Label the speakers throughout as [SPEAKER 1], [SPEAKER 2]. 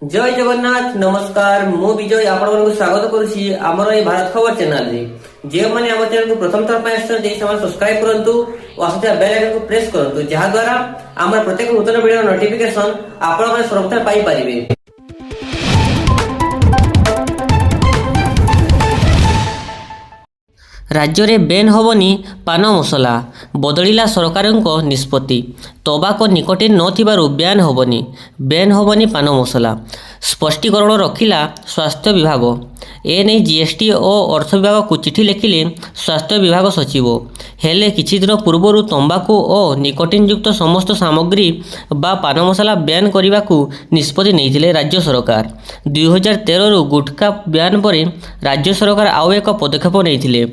[SPEAKER 1] जय जगन्नाथ नमस्कार मु विजय आपण स्वागत करुछि हमर ए भारत खबर चैनल रे जे माने हमर चैनल को प्रथम थर पे आछन जे समय सब्सक्राइब करंतु और साथ बेल आइकन को प्रेस करंतु जहा द्वारा हमर प्रत्येक नूतन वीडियो नोटिफिकेशन आपण माने सर्वप्रथम पाई परिबे। राज्य में बेन होबनी पान मसला बदलिला सरकार निष्पत्ति तबाको निकोटिन नथिबारु बेन होबनी पान मसला स्पष्टीकरण रखिला स्वास्थ्य विभाग एने जीएसटी और अर्थ विभाग को चिठी लिखिले स्वास्थ्य विभाग सचिव हेले किछि दिन पूर्व तंबाकू और निकोटिन युक्त समस्त सामग्री बा पान मसला बैन करने को निष्पत्ति नहीं राज्य सरकार 2013 गुटखा बैन पर राज्य सरकार आउ एक पदक्षेप नहीं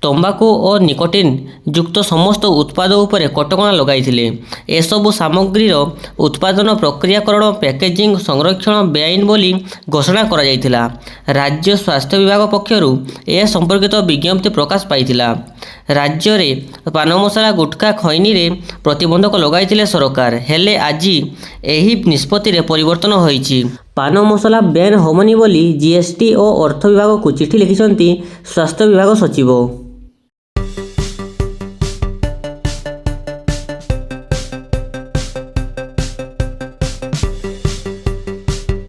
[SPEAKER 1] तंबाकू और निकोटिन युक्त समस्त उत्पाद उपरे कटकणा लगाई एसबू सामग्रीर उत्पादन प्रक्रियाकरण पैकेजिंग संरक्षण बेआईन बोली घोषणा करा जायतिला। राज्य स्वास्थ्य विभाग पक्षरु ए संपर्कित विज्ञप्ति प्रकाश पाइतिला। राज्य में पान मसला गुटखा खैनी रे प्रतिबंधक लगाई सरकार हेले आज एही निष्पत्ति रे परिवर्तन होईछि। पान मसला बैन होमनी बोली जीएसटी और अर्थ विभाग को चिठी लिखिछंती स्वास्थ्य विभाग सचिव।